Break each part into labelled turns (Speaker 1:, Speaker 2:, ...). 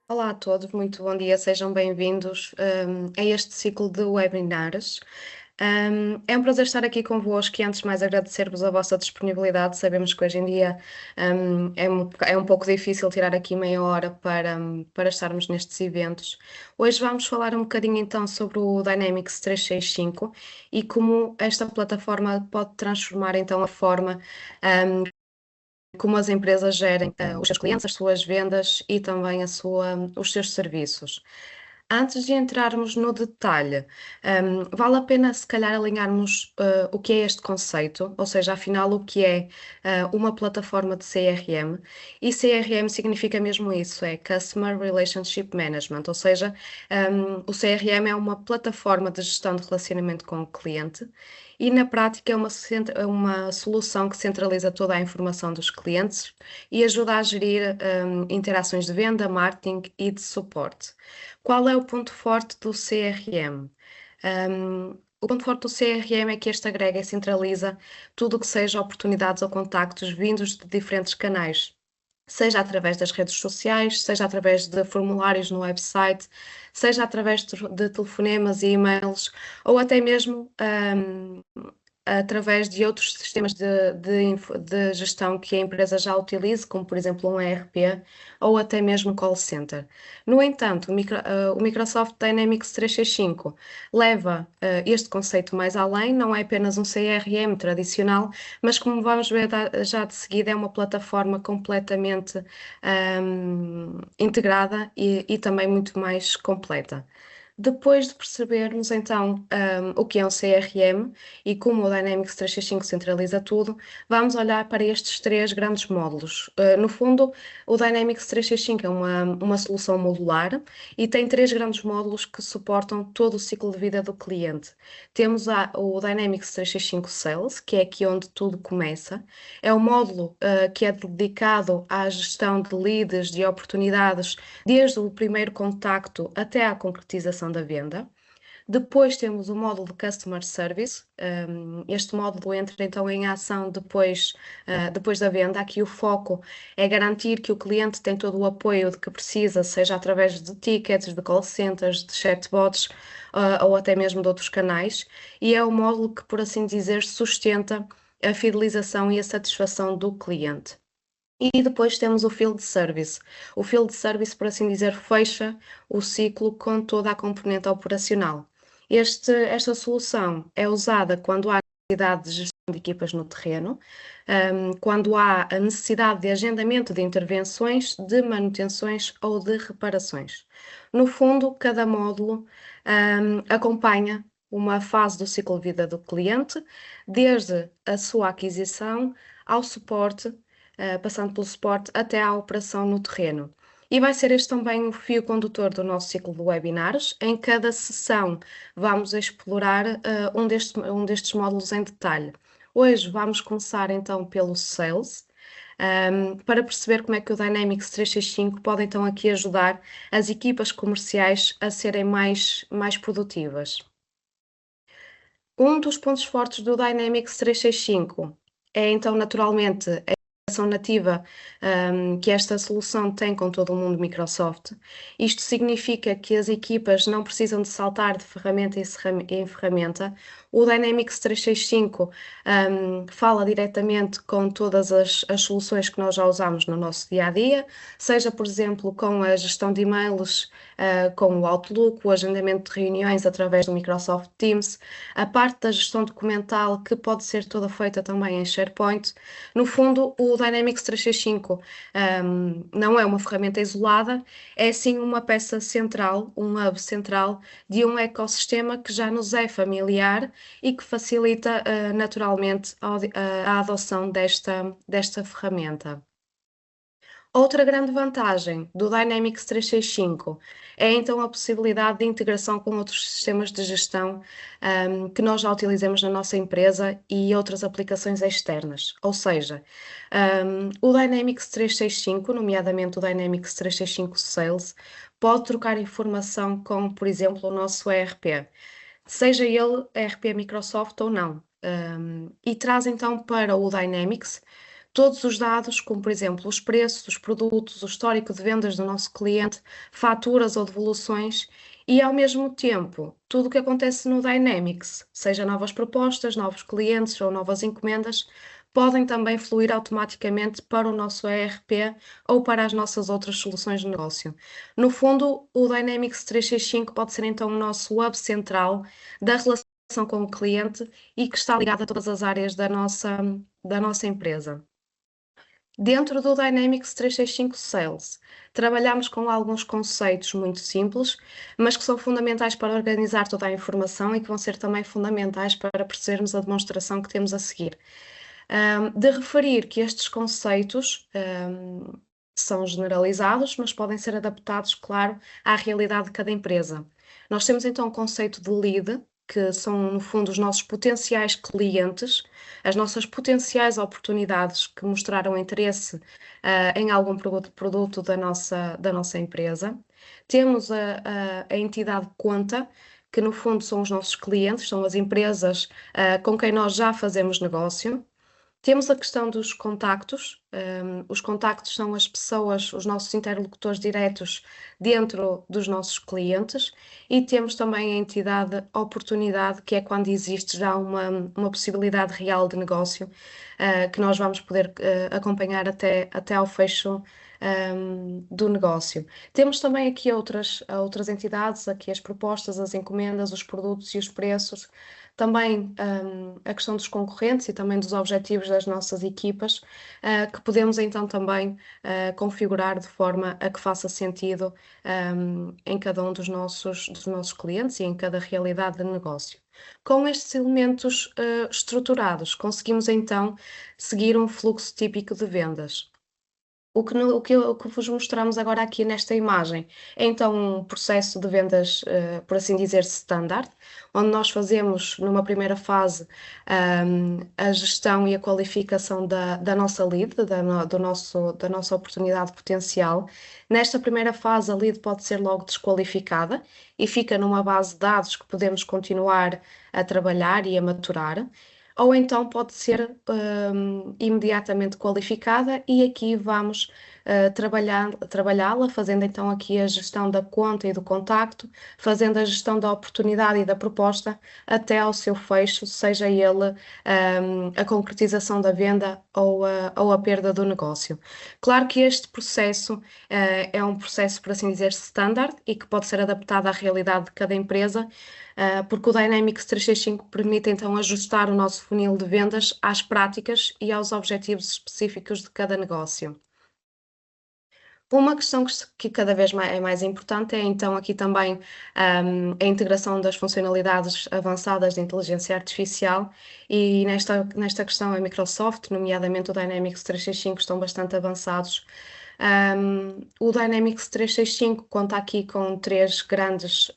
Speaker 1: Olá a todos, muito bom dia, sejam bem-vindos a este ciclo de webinars. É um prazer estar aqui convosco e antes de mais agradecer-vos a vossa disponibilidade. Sabemos que hoje em dia é um pouco difícil tirar aqui meia hora para estarmos nestes eventos. Hoje vamos falar um bocadinho então sobre o Dynamics 365 e como esta plataforma pode transformar então a forma como as empresas gerem os seus clientes, as suas vendas e também os seus serviços. Antes de entrarmos no detalhe, vale a pena se calhar alinharmos o que é este conceito, ou seja, afinal o que é uma plataforma de CRM, e CRM significa mesmo isso, é Customer Relationship Management, ou seja, o CRM é uma plataforma de gestão de relacionamento com o cliente e na prática é uma solução que centraliza toda a informação dos clientes e ajuda a gerir interações de venda, marketing e de suporte. Qual é o ponto forte do CRM? O ponto forte do CRM é que este agrega e centraliza tudo o que seja oportunidades ou contactos vindos de diferentes canais, seja através das redes sociais, seja através de formulários no website, seja através de telefonemas e e-mails, ou até mesmo através de outros sistemas de gestão que a empresa já utilize, como por exemplo um ERP ou até mesmo call center. No entanto, o Microsoft Dynamics 365 leva este conceito mais além, não é apenas um CRM tradicional, mas como vamos ver já de seguida, é uma plataforma completamente integrada e também muito mais completa. Depois de percebermos então o que é um CRM e como o Dynamics 365 centraliza tudo, vamos olhar para estes três grandes módulos. No fundo, o Dynamics 365 é uma solução modular e tem três grandes módulos que suportam todo o ciclo de vida do cliente. Temos o Dynamics 365 Sales, que é aqui onde tudo começa. É um módulo que é dedicado à gestão de leads, de oportunidades, desde o primeiro contacto até à concretização da venda. Depois temos o módulo de Customer Service. Este módulo entra então em ação depois da venda. Aqui o foco é garantir que o cliente tem todo o apoio de que precisa, seja através de tickets, de call centers, de chatbots, ou até mesmo de outros canais. E é o módulo que, por assim dizer, sustenta a fidelização e a satisfação do cliente. E depois temos o Field Service. O Field Service, por assim dizer, fecha o ciclo com toda a componente operacional. Esta solução é usada quando há necessidade de gestão de equipas no terreno, quando há a necessidade de agendamento de intervenções, de manutenções ou de reparações. No fundo, cada módulo acompanha uma fase do ciclo de vida do cliente, desde a sua aquisição ao suporte, passando pelo suporte até à operação no terreno. E vai ser este também o fio condutor do nosso ciclo de webinars. Em cada sessão vamos explorar um destes módulos em detalhe. Hoje vamos começar então pelo Sales, para perceber como é que o Dynamics 365 pode então aqui ajudar as equipas comerciais a serem mais produtivas. Um dos pontos fortes do Dynamics 365 é então naturalmente integração nativa que esta solução tem com todo o mundo Microsoft. Isto significa que as equipas não precisam de saltar de ferramenta em ferramenta. O Dynamics 365 fala diretamente com todas as soluções que nós já usamos no nosso dia a dia, seja, por exemplo, com a gestão de e-mails, com o Outlook, o agendamento de reuniões através do Microsoft Teams, a parte da gestão documental que pode ser toda feita também em SharePoint. No fundo, o Dynamics 365 não é uma ferramenta isolada, é sim uma peça central, um hub central de um ecossistema que já nos é familiar e que facilita naturalmente a adoção desta ferramenta. Outra grande vantagem do Dynamics 365 é então a possibilidade de integração com outros sistemas de gestão que nós já utilizamos na nossa empresa e outras aplicações externas. Ou seja, o Dynamics 365, nomeadamente o Dynamics 365 Sales, pode trocar informação com, por exemplo, o nosso ERP, seja ele ERP Microsoft ou não. E traz então para o Dynamics todos os dados, como por exemplo os preços dos produtos, o histórico de vendas do nosso cliente, faturas ou devoluções, e ao mesmo tempo tudo o que acontece no Dynamics, seja novas propostas, novos clientes ou novas encomendas, podem também fluir automaticamente para o nosso ERP ou para as nossas outras soluções de negócio. No fundo, o Dynamics 365 pode ser então o nosso hub central da relação com o cliente e que está ligado a todas as áreas da nossa empresa. Dentro do Dynamics 365 Sales, trabalhamos com alguns conceitos muito simples, mas que são fundamentais para organizar toda a informação e que vão ser também fundamentais para percebermos a demonstração que temos a seguir. De referir que estes conceitos são generalizados, mas podem ser adaptados, claro, à realidade de cada empresa. Nós temos então o conceito de lead, que são, no fundo, os nossos potenciais clientes, as nossas potenciais oportunidades que mostraram interesse em algum produto da nossa empresa. Temos a entidade conta, que no fundo são os nossos clientes, são as empresas com quem nós já fazemos negócio. Temos a questão dos contactos. Os contactos são as pessoas, os nossos interlocutores diretos dentro dos nossos clientes, e temos também a entidade oportunidade, que é quando existe já uma possibilidade real de negócio, que nós vamos poder acompanhar até ao fecho do negócio. Temos também aqui outras entidades, aqui as propostas, as encomendas, os produtos e os preços, também a questão dos concorrentes e também dos objetivos das nossas equipas, que podemos então também configurar de forma a que faça sentido em cada um dos nossos clientes e em cada realidade de negócio. Com estes elementos estruturados, conseguimos então seguir um fluxo típico de vendas. O que vos mostramos agora aqui nesta imagem é então um processo de vendas, por assim dizer, standard, onde nós fazemos numa primeira fase a gestão e a qualificação da nossa lead, da nossa oportunidade potencial. Nesta primeira fase, a lead pode ser logo desqualificada e fica numa base de dados que podemos continuar a trabalhar e a maturar. Ou então pode ser imediatamente qualificada, e aqui vamos trabalhá-la, fazendo então aqui a gestão da conta e do contacto, fazendo a gestão da oportunidade e da proposta até ao seu fecho, seja ele a concretização da venda ou a perda do negócio. Claro que este processo é um processo, por assim dizer, standard e que pode ser adaptado à realidade de cada empresa, porque o Dynamics 365 permite então ajustar o nosso funil de vendas às práticas e aos objetivos específicos de cada negócio. Uma questão que cada vez é mais importante é então aqui também a integração das funcionalidades avançadas de inteligência artificial, e nesta questão a Microsoft, nomeadamente o Dynamics 365, estão bastante avançados. O Dynamics 365 conta aqui com três grandes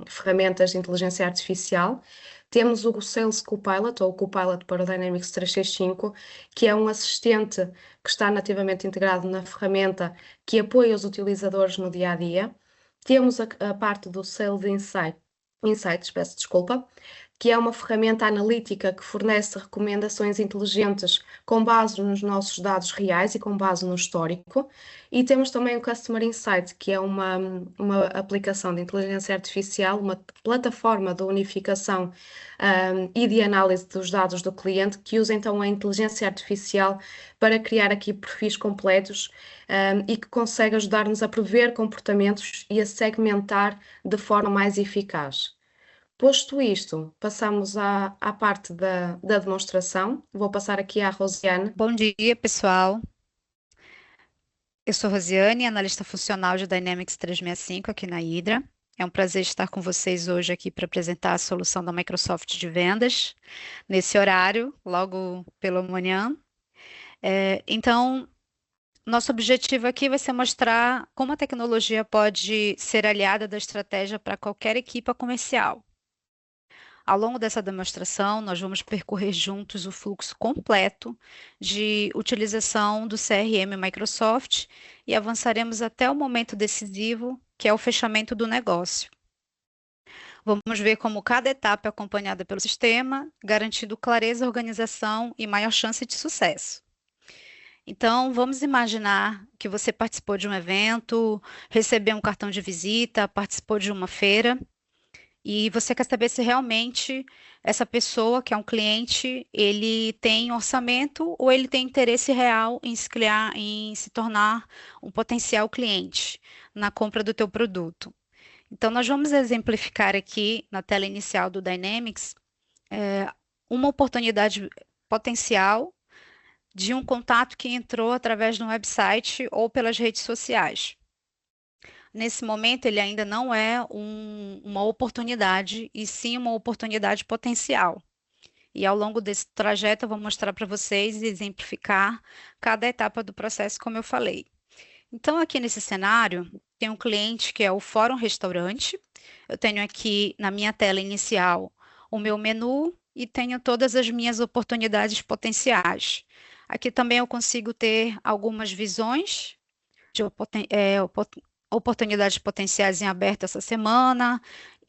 Speaker 1: ferramentas de inteligência artificial. Temos o Sales Copilot, ou o Copilot para o Dynamics 365, que é um assistente que está nativamente integrado na ferramenta, que apoia os utilizadores no dia a dia. Temos a parte do Sales Insights, peço desculpa, que é uma ferramenta analítica que fornece recomendações inteligentes com base nos nossos dados reais e com base no histórico. E temos também o Customer Insight, que é uma aplicação de inteligência artificial, uma plataforma de unificação e de análise dos dados do cliente, que usa então a inteligência artificial para criar aqui perfis completos e que consegue ajudar-nos a prever comportamentos e a segmentar de forma mais eficaz. Posto isto, passamos à parte da demonstração. Vou passar aqui à Rosiane.
Speaker 2: Bom dia, pessoal. Eu sou Rosiane, analista funcional de Dynamics 365 aqui na Hydra. É um prazer estar com vocês hoje aqui para apresentar a solução da Microsoft de vendas, nesse horário, logo pela manhã. Então, nosso objetivo aqui vai ser mostrar como a tecnologia pode ser aliada da estratégia para qualquer equipe comercial. Ao longo dessa demonstração, nós vamos percorrer juntos o fluxo completo de utilização do CRM Microsoft e avançaremos até o momento decisivo, que é o fechamento do negócio. Vamos ver como cada etapa é acompanhada pelo sistema, garantindo clareza, organização e maior chance de sucesso. Então, vamos imaginar que você participou de um evento, recebeu um cartão de visita, participou de uma feira, e você quer saber se realmente essa pessoa, que é um cliente, ele tem orçamento ou ele tem interesse real em em se tornar um potencial cliente na compra do teu produto. Então, nós vamos exemplificar aqui na tela inicial do Dynamics uma oportunidade potencial de um contato que entrou através de um website ou pelas redes sociais. Nesse momento, ele ainda não é uma oportunidade, e sim uma oportunidade potencial. E ao longo desse trajeto, eu vou mostrar para vocês e exemplificar cada etapa do processo, como eu falei. Então, aqui nesse cenário, tem um cliente que é o Fórum Restaurante. Eu tenho aqui na minha tela inicial o meu menu e tenho todas as minhas oportunidades potenciais. Aqui também eu consigo ter algumas visões de oportunidades potenciais em aberto essa semana.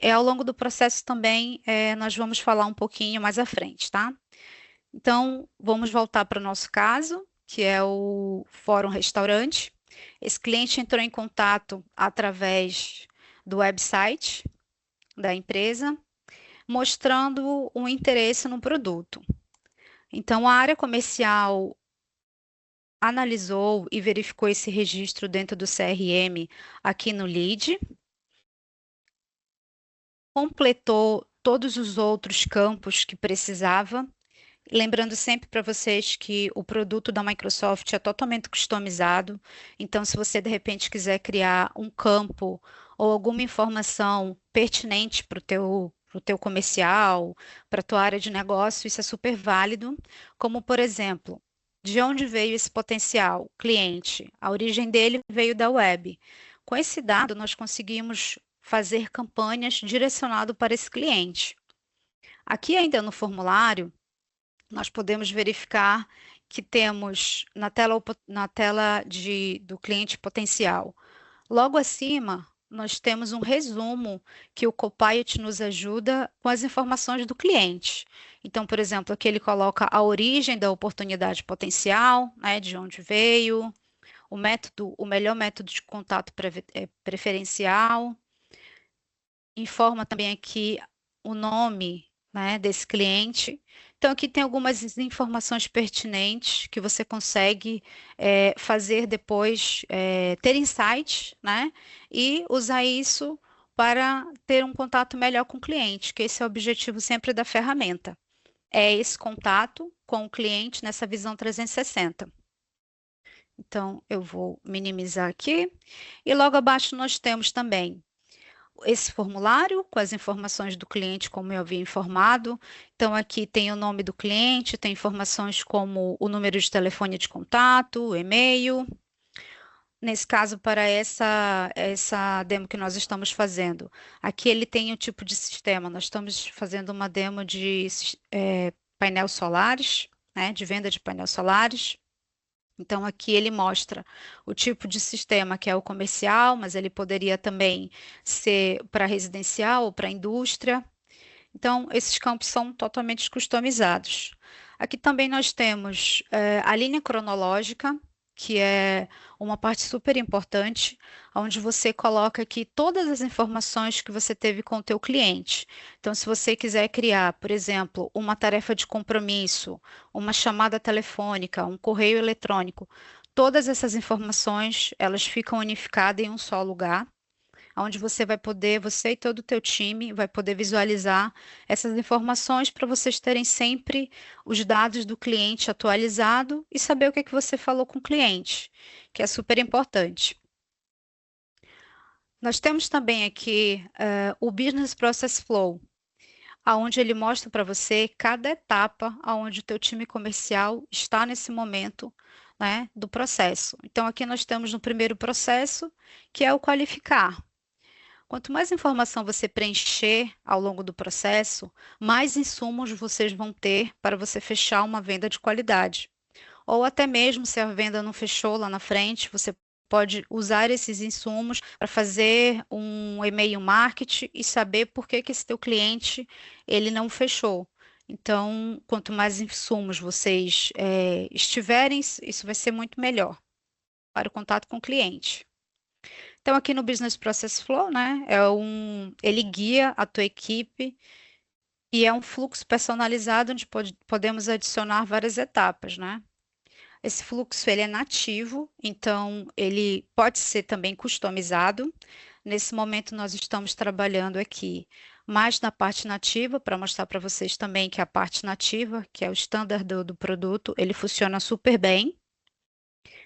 Speaker 2: Ao longo do processo também nós vamos falar um pouquinho mais à frente, tá? Então, vamos voltar para o nosso caso, que é o Fórum Restaurante. Esse cliente entrou em contato através do website da empresa, mostrando um interesse no produto. Então, a área comercial analisou e verificou esse registro dentro do CRM aqui no lead, completou todos os outros campos que precisava. Lembrando sempre para vocês que o produto da Microsoft é totalmente customizado, então se você de repente quiser criar um campo ou alguma informação pertinente para o teu comercial, para a tua área de negócio, isso é super válido, como por exemplo, de onde veio esse potencial cliente? A origem dele veio da web. Com esse dado, nós conseguimos fazer campanhas direcionado para esse cliente. Aqui ainda no formulário, nós podemos verificar que temos na tela do cliente potencial. Logo acima, nós temos um resumo que o Copilot nos ajuda com as informações do cliente. Então, por exemplo, aqui ele coloca a origem da oportunidade potencial, né, de onde veio, o melhor método de contato preferencial, informa também aqui o nome, né, desse cliente. Então, aqui tem algumas informações pertinentes que você consegue fazer depois, ter insights, né, e usar isso para ter um contato melhor com o cliente, que esse é o objetivo sempre da ferramenta. É esse contato com o cliente nessa visão 360. Então, eu vou minimizar aqui. E logo abaixo nós temos também esse formulário com as informações do cliente, como eu havia informado. Então, aqui tem o nome do cliente, tem informações como o número de telefone de contato, o e-mail. Nesse caso, para essa demo que nós estamos fazendo, aqui ele tem o tipo de sistema. Nós estamos fazendo uma demo de painel solares, né, de venda de painéis solares. Então, aqui ele mostra o tipo de sistema que é o comercial, mas ele poderia também ser para residencial ou para indústria. Então, esses campos são totalmente customizados. Aqui também nós temos a linha cronológica, que é uma parte super importante, onde você coloca aqui todas as informações que você teve com o teu cliente. Então, se você quiser criar, por exemplo, uma tarefa de compromisso, uma chamada telefônica, um correio eletrônico, todas essas informações, elas ficam unificadas em um só lugar, onde você vai poder, você e todo o teu time vai poder visualizar essas informações para vocês terem sempre os dados do cliente atualizado e saber o que é que você falou com o cliente, que é super importante. Nós temos também aqui o Business Process Flow, aonde ele mostra para você cada etapa aonde o teu time comercial está nesse momento, né, do processo. Então, aqui nós temos no primeiro processo, que é o qualificar. Quanto mais informação você preencher ao longo do processo, mais insumos vocês vão ter para você fechar uma venda de qualidade. Ou até mesmo se a venda não fechou lá na frente, você pode usar esses insumos para fazer um e-mail marketing e saber por que esse teu cliente ele não fechou. Então, quanto mais insumos vocês estiverem, isso vai ser muito melhor para o contato com o cliente. Então, aqui no Business Process Flow, né, ele guia a tua equipe e é um fluxo personalizado onde podemos adicionar várias etapas, né? Esse fluxo ele é nativo, então ele pode ser também customizado. Nesse momento nós estamos trabalhando aqui mais na parte nativa para mostrar para vocês também que a parte nativa, que é o standard do produto, ele funciona super bem.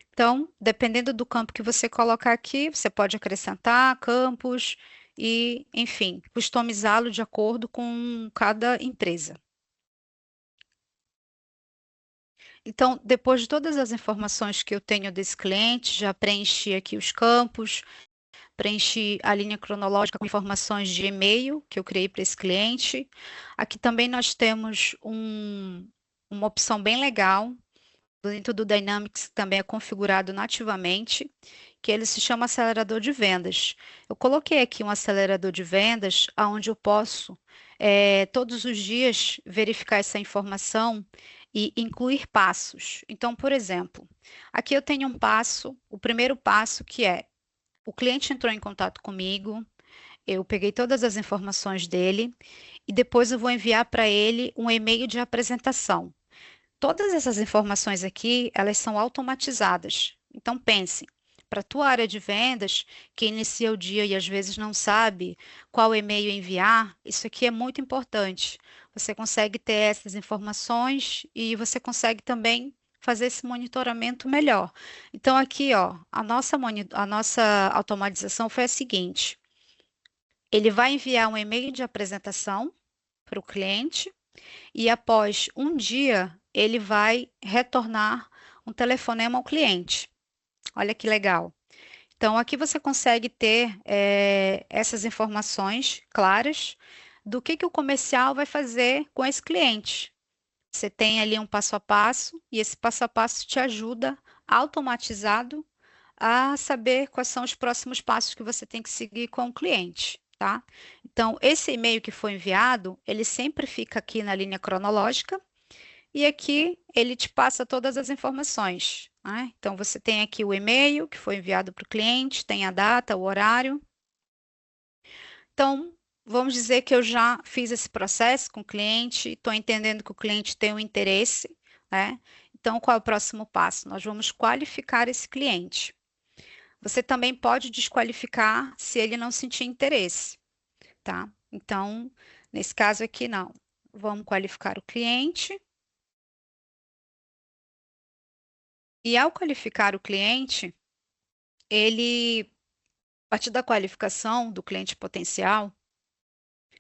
Speaker 2: Então, dependendo do campo que você colocar aqui, você pode acrescentar campos e, enfim, customizá-lo de acordo com cada empresa. Então, depois de todas as informações que eu tenho desse cliente, já preenchi aqui os campos, preenchi a linha cronológica com informações de e-mail que eu criei para esse cliente. Aqui também nós temos uma opção bem legal dentro do Dynamics, que também é configurado nativamente, que ele se chama acelerador de vendas. Eu coloquei aqui um acelerador de vendas, onde eu posso todos os dias verificar essa informação e incluir passos. Então, por exemplo, aqui eu tenho um passo, o primeiro passo que é o cliente entrou em contato comigo, eu peguei todas as informações dele e depois eu vou enviar para ele um e-mail de apresentação. Todas essas informações aqui, elas são automatizadas. Então pense, para a tua área de vendas, que inicia o dia e às vezes não sabe qual e-mail enviar, isso aqui é muito importante. Você consegue ter essas informações e você consegue também fazer esse monitoramento melhor. Então aqui, ó, a nossa automatização foi a seguinte: ele vai enviar um e-mail de apresentação para o cliente e após um dia ele vai retornar um telefonema ao cliente. Olha que legal. Então, aqui você consegue ter essas informações claras do que o comercial vai fazer com esse cliente. Você tem ali um passo a passo e esse passo a passo te ajuda automatizado a saber quais são os próximos passos que você tem que seguir com o cliente, tá? Então, esse e-mail que foi enviado, ele sempre fica aqui na linha cronológica e aqui ele te passa todas as informações, né? Então, você tem aqui o e-mail que foi enviado para o cliente, tem a data, o horário. Então, vamos dizer que eu já fiz esse processo com o cliente, estou entendendo que o cliente tem um interesse, né? Então, qual é o próximo passo? Nós vamos qualificar esse cliente. Você também pode desqualificar se ele não sentir interesse, tá? Então, nesse caso aqui, não. Vamos qualificar o cliente. E ao qualificar o cliente, a partir da qualificação do cliente potencial,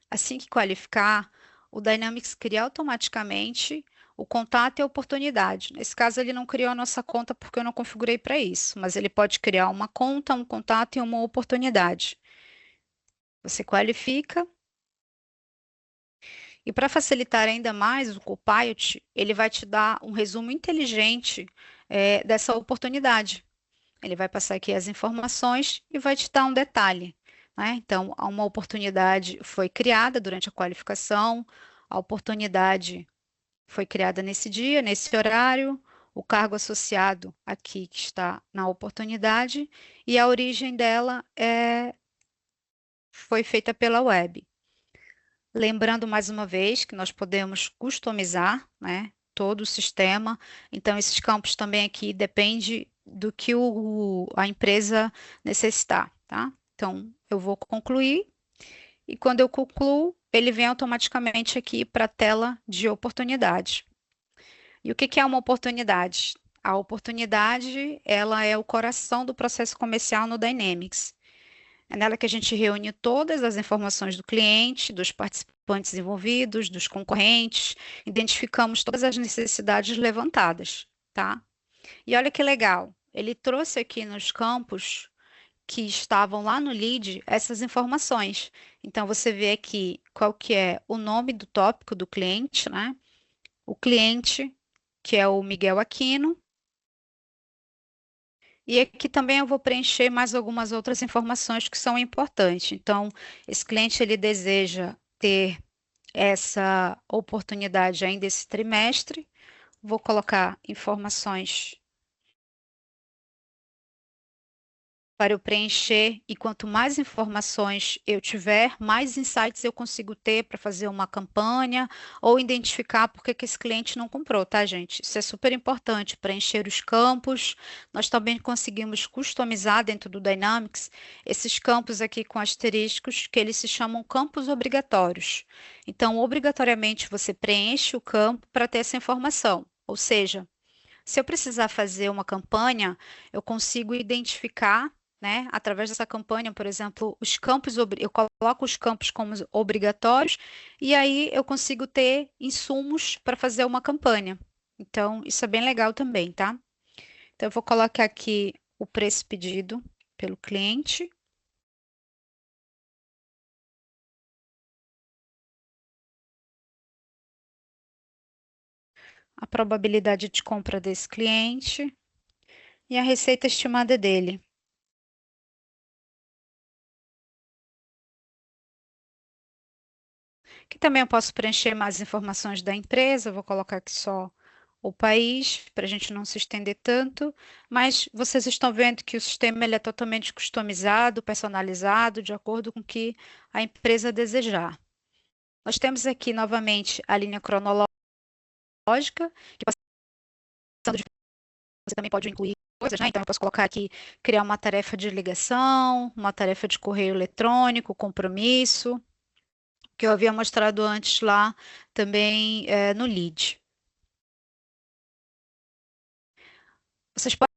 Speaker 2: assim que qualificar, o Dynamics cria automaticamente o contato e a oportunidade. Nesse caso, ele não criou a nossa conta porque eu não configurei para isso, mas ele pode criar uma conta, um contato e uma oportunidade. Você qualifica. E para facilitar ainda mais o Copilot, ele vai te dar um resumo inteligente dessa oportunidade. Ele vai passar aqui as informações e vai te dar um detalhe, né? Então, uma oportunidade foi criada durante a qualificação, a oportunidade foi criada nesse dia, nesse horário, o cargo associado aqui que está na oportunidade e a origem dela foi feita pela web. Lembrando mais uma vez que nós podemos customizar, né, todo o sistema. Então, esses campos também aqui depende do que a empresa necessitar, tá? Então, eu vou concluir e quando eu concluo, ele vem automaticamente aqui para a tela de oportunidade. E o que é uma oportunidade? A oportunidade, ela é o coração do processo comercial no Dynamics. É nela que a gente reúne todas as informações do cliente, dos participantes envolvidos, dos concorrentes, identificamos todas as necessidades levantadas, tá? E olha que legal, ele trouxe aqui nos campos que estavam lá no lead essas informações. Então você vê aqui qual que é o nome do tópico do cliente, né? O cliente, que é o Miguel Aquino, e aqui também eu vou preencher mais algumas outras informações que são importantes. Então, esse cliente ele deseja ter essa oportunidade ainda esse trimestre. Vou colocar informações para eu preencher, e quanto mais informações eu tiver, mais insights eu consigo ter para fazer uma campanha ou identificar por que que esse cliente não comprou, tá, gente? Isso é super importante, preencher os campos. Nós também conseguimos customizar dentro do Dynamics esses campos aqui com asteriscos, que eles se chamam campos obrigatórios. Então, obrigatoriamente, você preenche o campo para ter essa informação. Ou seja, se eu precisar fazer uma campanha, eu consigo identificar, né, através dessa campanha, por exemplo, os campos, eu coloco os campos como obrigatórios e aí eu consigo ter insumos para fazer uma campanha. Então, isso é bem legal também, tá? Então, eu vou colocar aqui o preço pedido pelo cliente. A probabilidade de compra desse cliente e a receita estimada dele. Aqui também eu posso preencher mais informações da empresa, vou colocar aqui só o país, para a gente não se estender tanto, mas vocês estão vendo que o sistema ele é totalmente customizado, personalizado, de acordo com o que a empresa desejar. Nós temos aqui novamente a linha cronológica, que passando de você também pode incluir coisas, né? Então eu posso colocar aqui, criar uma tarefa de ligação, uma tarefa de correio eletrônico, compromisso, que eu havia mostrado antes lá também no lead. Vocês podem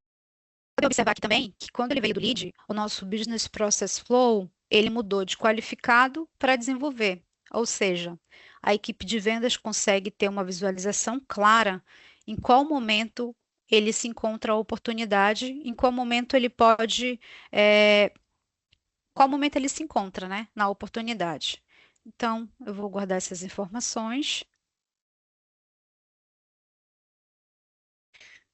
Speaker 2: observar aqui também que quando ele veio do lead, o nosso Business Process Flow, ele mudou de qualificado para desenvolver. Ou seja, a equipe de vendas consegue ter uma visualização clara em qual momento ele se encontra a oportunidade, em qual momento ele pode, qual momento ele se encontra, né, na oportunidade. Então, eu vou guardar essas informações.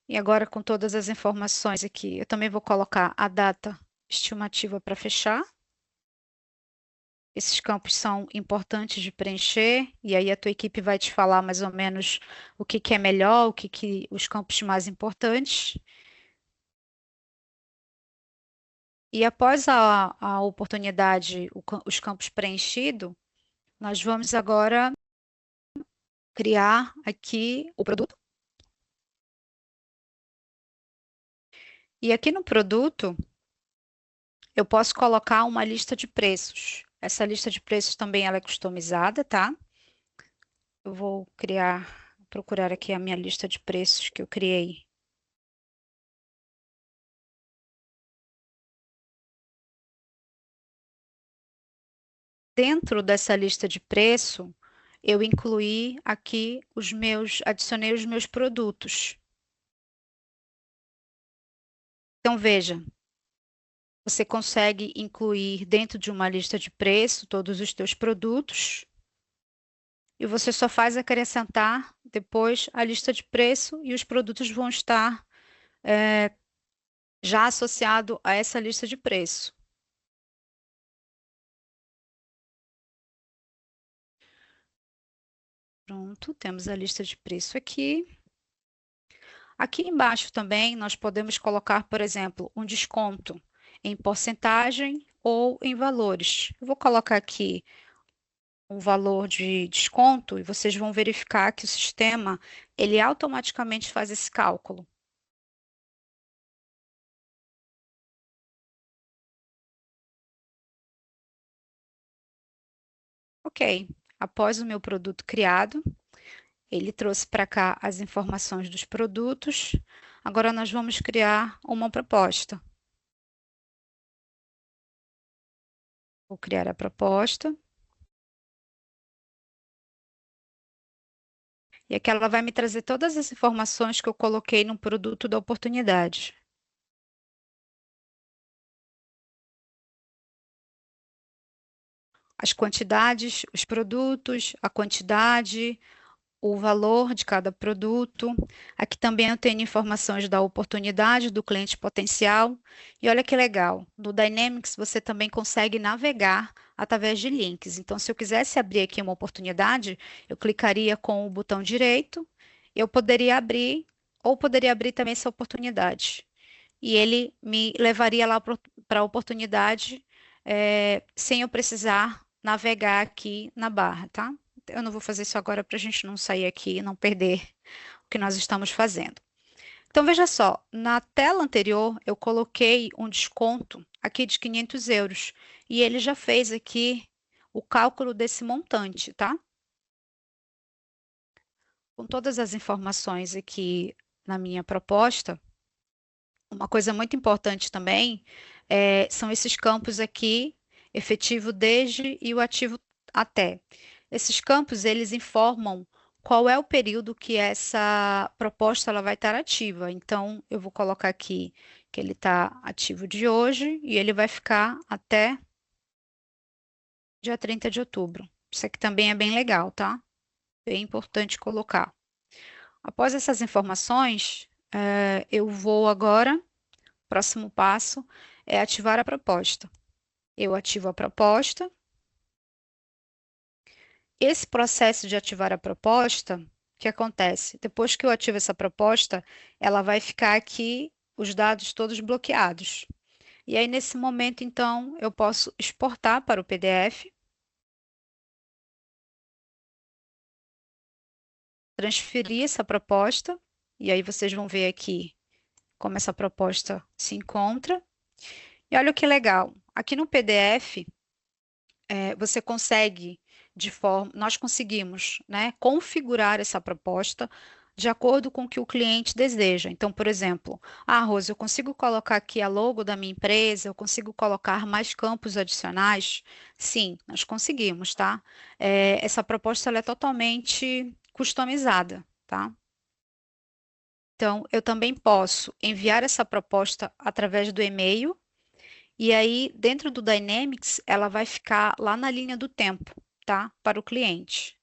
Speaker 2: E agora, com todas as informações aqui, eu também vou colocar a data estimativa para fechar. Esses campos são importantes de preencher, e aí a tua equipe vai te falar mais ou menos o que que é melhor, o que os campos mais importantes. E após a oportunidade, os campos preenchidos, nós vamos agora criar aqui o produto. E aqui no produto, eu posso colocar uma lista de preços. Essa lista de preços também ela é customizada, tá? Eu vou procurar aqui a minha lista de preços que eu criei. Dentro dessa lista de preço, eu incluí aqui adicionei os meus produtos. Então, veja, você consegue incluir dentro de uma lista de preço todos os teus produtos e você só faz acrescentar depois a lista de preço e os produtos vão estar já associado a essa lista de preço. Pronto, temos a lista de preço aqui. Aqui embaixo também nós podemos colocar, por exemplo, um desconto em porcentagem ou em valores. Eu vou colocar aqui um valor de desconto e vocês vão verificar que o sistema ele automaticamente faz esse cálculo. Ok, após o meu produto criado, ele trouxe para cá as informações dos produtos. Agora nós vamos criar uma proposta. Vou criar a proposta. E aqui ela vai me trazer todas as informações que eu coloquei no produto da oportunidade. As quantidades, os produtos, a quantidade, o valor de cada produto. Aqui também eu tenho informações da oportunidade, do cliente potencial. E olha que legal, no Dynamics você também consegue navegar através de links. Então, se eu quisesse abrir aqui uma oportunidade, eu clicaria com o botão direito, eu poderia abrir, ou poderia abrir também essa oportunidade. E ele me levaria lá para a oportunidade, sem eu precisar navegar aqui na barra, tá? Eu não vou fazer isso agora para a gente não sair aqui e não perder o que nós estamos fazendo. Então, veja só, na tela anterior eu coloquei um desconto aqui de 500 euros e ele já fez aqui o cálculo desse montante, tá? Com todas as informações aqui na minha proposta, uma coisa muito importante também são esses campos aqui, efetivo desde e o ativo até. Esses campos, eles informam qual é o período que essa proposta ela vai estar ativa. Então, eu vou colocar aqui que ele está ativo de hoje e ele vai ficar até dia 30 de outubro. Isso aqui também é bem legal, tá? Bem importante colocar. Após essas informações, eu vou agora, próximo passo é ativar a proposta. Eu ativo a proposta. Esse processo de ativar a proposta, o que acontece? Depois que eu ativo essa proposta, ela vai ficar aqui os dados todos bloqueados. E aí, nesse momento, então, eu posso exportar para o PDF, transferir essa proposta, e aí vocês vão ver aqui como essa proposta se encontra. E olha que legal, aqui no PDF, você consegue, nós conseguimos, né, configurar essa proposta de acordo com o que o cliente deseja. Então, por exemplo, Rose, eu consigo colocar aqui a logo da minha empresa, eu consigo colocar mais campos adicionais? Sim, nós conseguimos, tá? Essa proposta ela é totalmente customizada, tá? Então, eu também posso enviar essa proposta através do e-mail, e aí, dentro do Dynamics, ela vai ficar lá na linha do tempo, tá? Para o cliente.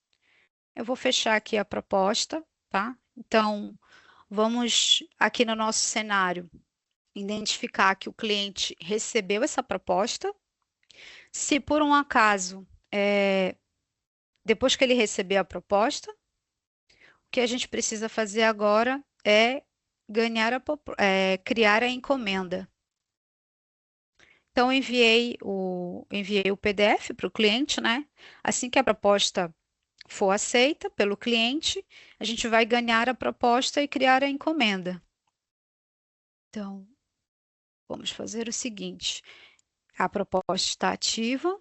Speaker 2: Eu vou fechar aqui a proposta, tá? Então, vamos aqui no nosso cenário identificar que o cliente recebeu essa proposta. Se por um acaso, depois que ele receber a proposta, o que a gente precisa fazer agora é criar a encomenda. Então, eu enviei o PDF para o cliente, né? Assim que a proposta for aceita pelo cliente, a gente vai ganhar a proposta e criar a encomenda. Então, vamos fazer o seguinte: a proposta está ativa.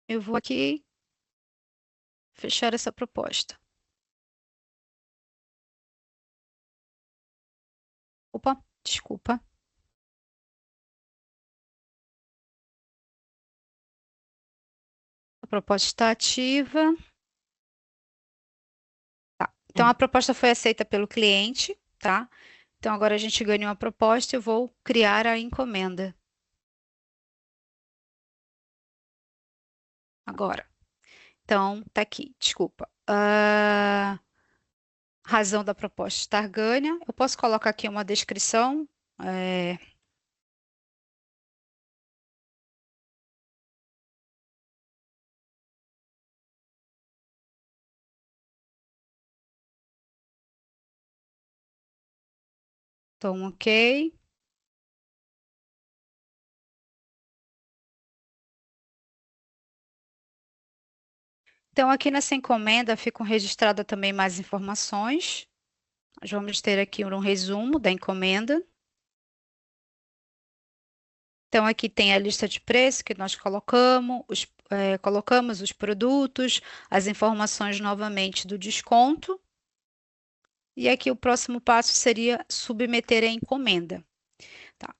Speaker 2: Eu vou aqui fechar essa proposta. Opa, desculpa. A proposta está ativa. Tá. Então, a proposta foi aceita pelo cliente, tá? Então, agora a gente ganhou a proposta, eu vou criar a encomenda. Agora. Então, tá aqui, desculpa. Razão da proposta estar ganha. Eu posso colocar aqui uma descrição. Então, ok. Então, aqui nessa encomenda ficam registradas também mais informações. Nós vamos ter aqui um resumo da encomenda. Então, aqui tem a lista de preço que nós colocamos os produtos, as informações novamente do desconto. E aqui o próximo passo seria submeter a encomenda. Tá.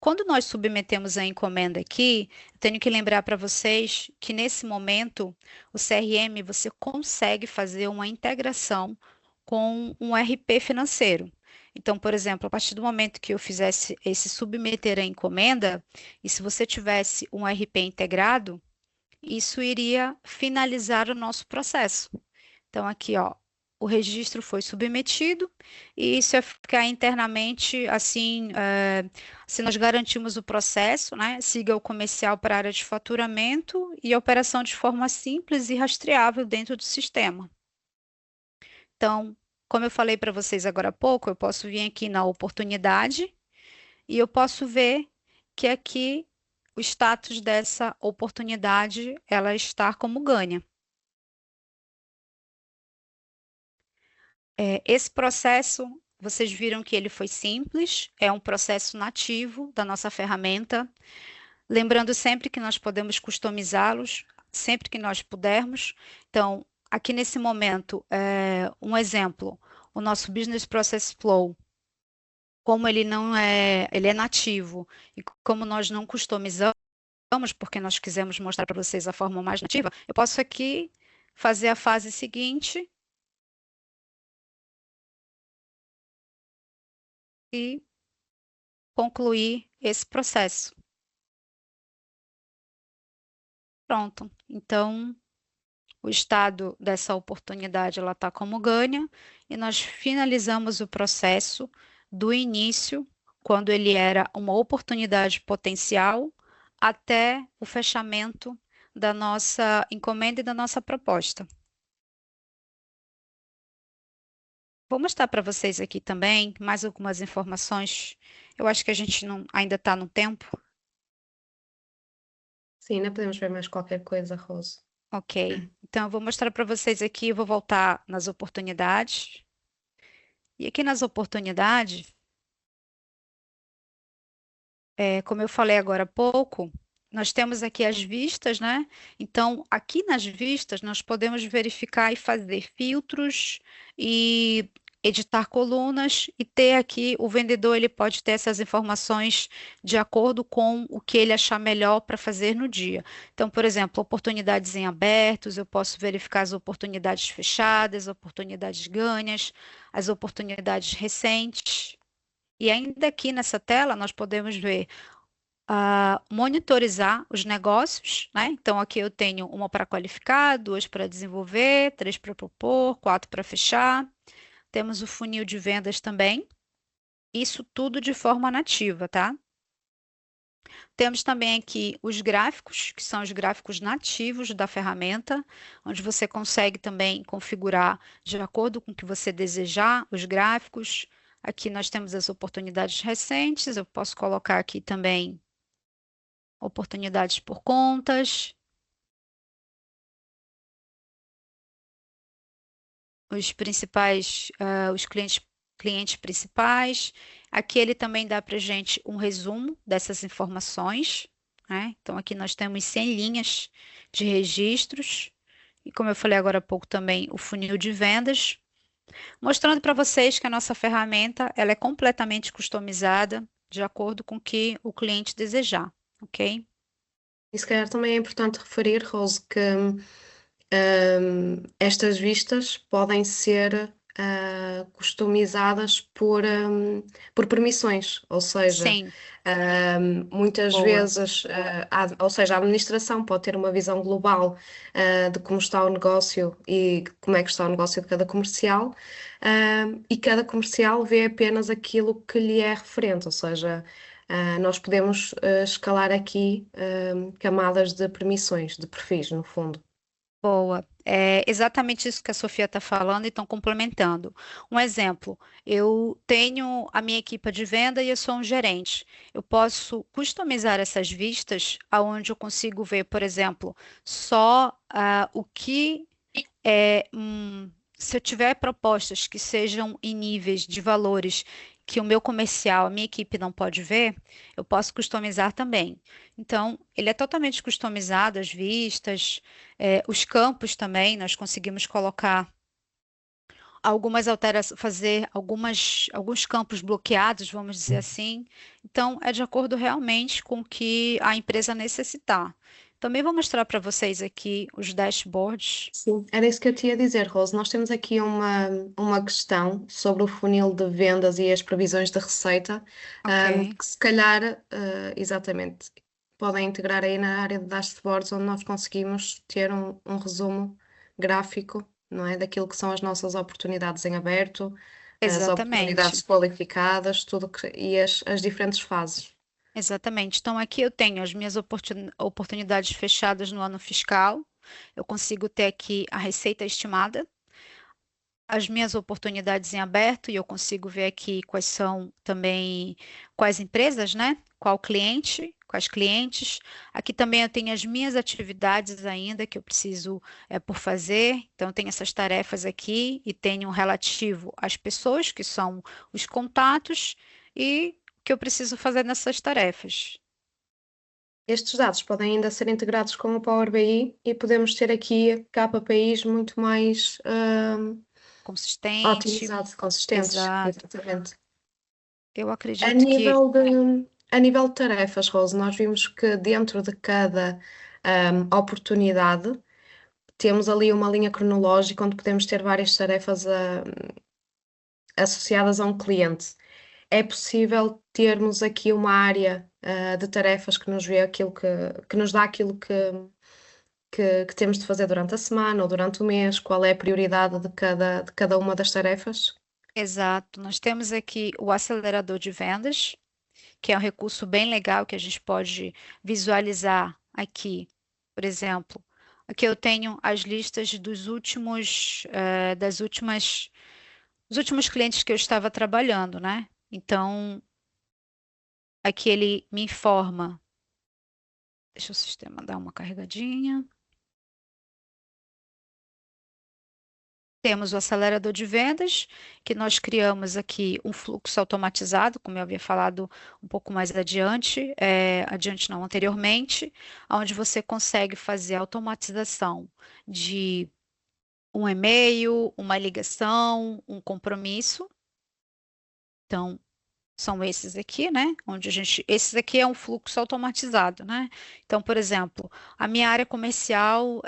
Speaker 2: Quando nós submetemos a encomenda aqui, eu tenho que lembrar para vocês que nesse momento o CRM você consegue fazer uma integração com um RP financeiro. Então, por exemplo, a partir do momento que eu fizesse esse submeter a encomenda, e se você tivesse um RP integrado, isso iria finalizar o nosso processo. Então, aqui, ó, o registro foi submetido e isso é ficar internamente assim, se nós garantimos o processo, né, siga o comercial para a área de faturamento e a operação de forma simples e rastreável dentro do sistema. Então, como eu falei para vocês agora há pouco, eu posso vir aqui na oportunidade e eu posso ver que aqui o status dessa oportunidade, ela está como ganha. Esse processo, vocês viram que ele foi simples, é um processo nativo da nossa ferramenta. Lembrando sempre que nós podemos customizá-los, sempre que nós pudermos. Então, aqui nesse momento, um exemplo, o nosso Business Process Flow, como ele não é, ele é nativo e como nós não customizamos, porque nós quisemos mostrar para vocês a forma mais nativa, eu posso aqui fazer a fase seguinte e concluir esse processo. Pronto. Então, o estado dessa oportunidade ela está como ganha e nós finalizamos o processo do início, quando ele era uma oportunidade potencial, até o fechamento da nossa encomenda e da nossa proposta. Vou mostrar para vocês aqui também mais algumas informações. Eu acho que a gente não, ainda está no tempo.
Speaker 1: Sim, ainda podemos ver mais qualquer coisa, Rose.
Speaker 2: Ok. Então, eu vou mostrar para vocês aqui, eu vou voltar nas oportunidades. E aqui nas oportunidades, como eu falei agora há pouco, nós temos aqui as vistas, né? Então, aqui nas vistas, nós podemos verificar e fazer filtros e editar colunas e ter aqui, o vendedor, ele pode ter essas informações de acordo com o que ele achar melhor para fazer no dia. Então, por exemplo, oportunidades em abertos, eu posso verificar as oportunidades fechadas, oportunidades ganhas, as oportunidades recentes. E ainda aqui nessa tela, nós podemos ver monitorizar os negócios, né? Então, aqui eu tenho uma para qualificar, duas para desenvolver, três para propor, quatro para fechar. Temos o funil de vendas também. Isso tudo de forma nativa, tá? Temos também aqui os gráficos, que são os gráficos nativos da ferramenta, onde você consegue também configurar de acordo com o que você desejar os gráficos. Aqui nós temos as oportunidades recentes, eu posso colocar aqui também oportunidades por contas, os principais, os clientes principais. Aqui ele também dá para gente um resumo dessas informações, né? Então aqui nós temos 100 linhas de registros. E como eu falei agora há pouco também, o funil de vendas, mostrando para vocês que a nossa ferramenta ela é completamente customizada de acordo com o que o cliente desejar, ok?
Speaker 1: E se calhar também é importante referir, Rose, que estas vistas podem ser customizadas por permissões, ou seja,
Speaker 2: Sim,
Speaker 1: muitas
Speaker 2: boa.
Speaker 1: vezes, ou seja, a administração pode ter uma visão global de como está o negócio e como é que está o negócio de cada comercial, e cada comercial vê apenas aquilo que lhe é referente, ou seja, nós podemos escalar aqui camadas de permissões, de perfis, no fundo.
Speaker 2: Boa. É exatamente isso que a Sofia está falando e estão complementando. Um exemplo, eu tenho a minha equipe de venda e eu sou um gerente. Eu posso customizar essas vistas, aonde eu consigo ver, por exemplo, só o que se eu tiver propostas que sejam em níveis de valores que o meu comercial, a minha equipe não pode ver, eu posso customizar também. Então, ele é totalmente customizado, as vistas, os campos também, nós conseguimos colocar algumas alterações, fazer alguns campos bloqueados, vamos dizer assim. Então, é de acordo realmente com o que a empresa necessitar. Também vou mostrar para vocês aqui os dashboards.
Speaker 1: Sim, era isso que eu te ia dizer, Rose. Nós temos aqui uma questão sobre o funil de vendas e as previsões de receita,
Speaker 2: Ok.
Speaker 1: que se calhar, exatamente, podem integrar aí na área de dashboards, onde nós conseguimos ter um resumo gráfico. não é? Daquilo que são as nossas oportunidades em aberto, as
Speaker 2: Exatamente.
Speaker 1: oportunidades qualificadas, e as diferentes fases.
Speaker 2: Exatamente. Então, aqui eu tenho as minhas oportunidades fechadas no ano fiscal. Eu consigo ter aqui a receita estimada, as minhas oportunidades em aberto, e eu consigo ver aqui quais são também, quais empresas, né? Qual cliente, quais clientes. Aqui também eu tenho as minhas atividades ainda que eu preciso por fazer. Então, eu tenho essas tarefas aqui e tenho um relativo às pessoas, que são os contatos, e o que eu preciso fazer nessas tarefas.
Speaker 1: Estes dados podem ainda ser integrados com o Power BI e podemos ter aqui KPIs muito mais
Speaker 2: Consistente,
Speaker 1: otimizados, consistentes,
Speaker 2: exato.
Speaker 1: exatamente.
Speaker 2: Eu
Speaker 1: A
Speaker 2: acredito que
Speaker 1: nível a nível de tarefas, Rose, nós vimos que dentro de cada oportunidade temos ali uma linha cronológica onde podemos ter várias tarefas associadas a um cliente. É possível termos aqui uma área de tarefas que nos vê aquilo que nos dá aquilo que temos de fazer durante a semana ou durante o mês, qual é a prioridade de cada uma das tarefas?
Speaker 2: exato. Nós temos aqui o acelerador de vendas, que é um recurso bem legal que a gente pode visualizar aqui. Por exemplo, aqui eu tenho as listas dos últimos, dos últimos clientes que eu estava trabalhando, né? Então, aqui ele me informa. Deixa o sistema dar uma carregadinha. Temos o acelerador de vendas, que nós criamos aqui um fluxo automatizado, como eu havia falado um pouco mais adiante, adiante não, anteriormente, onde você consegue fazer a automatização de um e-mail, uma ligação, um compromisso. Então, são esses aqui, né? Onde a gente, esses aqui é um fluxo automatizado, né? Então, por exemplo, a minha área comercial,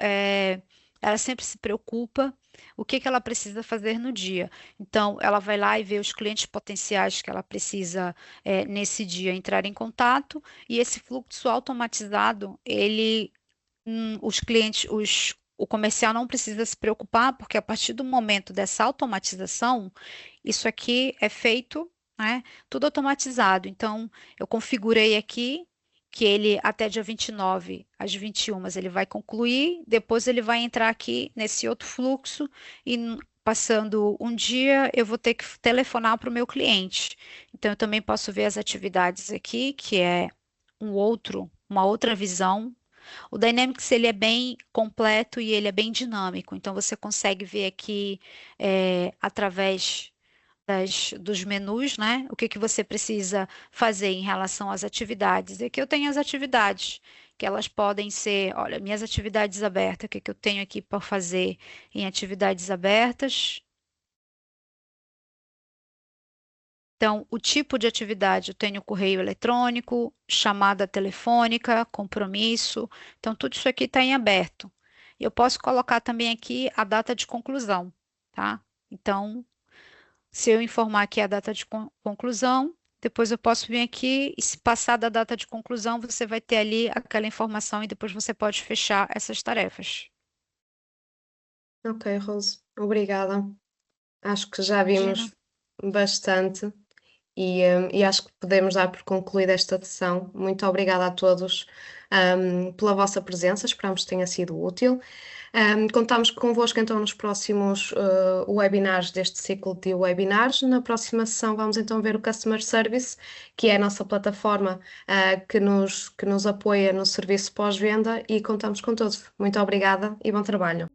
Speaker 2: ela sempre se preocupa o que que ela precisa fazer no dia. Então, ela vai lá e vê os clientes potenciais que ela precisa, nesse dia, entrar em contato, e esse fluxo automatizado, os clientes, o comercial não precisa se preocupar, porque a partir do momento dessa automatização, isso aqui é feito, né, tudo automatizado. Então, eu configurei aqui que ele até dia 29 às 21 ele vai concluir, depois ele vai entrar aqui nesse outro fluxo e passando um dia eu vou ter que telefonar para o meu cliente. Então, eu também posso ver as atividades aqui, que é uma outra visão. O Dynamics ele é bem completo e ele é bem dinâmico, então você consegue ver aqui através dos menus, né? O que que você precisa fazer em relação às atividades. E aqui eu tenho as atividades, que elas podem ser, olha, minhas atividades abertas, o que que eu tenho aqui para fazer em atividades abertas. Então, o tipo de atividade, eu tenho correio eletrônico, chamada telefônica, compromisso. Então, tudo isso aqui está em aberto. Eu posso colocar também aqui a data de conclusão, tá? Então, se eu informar aqui a data de conclusão, depois eu posso vir aqui e se passar da data de conclusão, você vai ter ali aquela informação e depois você pode fechar essas tarefas.
Speaker 1: Ok, Rose, obrigada. Acho que já
Speaker 2: Imagina.
Speaker 1: vimos bastante e acho que podemos dar por concluída esta sessão. Muito obrigada a todos, pela vossa presença, esperamos que tenha sido útil. Contamos convosco então nos próximos webinars deste ciclo de webinars. Na próxima sessão vamos então ver o Customer Service, que é a nossa plataforma que nos apoia no serviço pós-venda e contamos com todos. Muito obrigada e bom trabalho.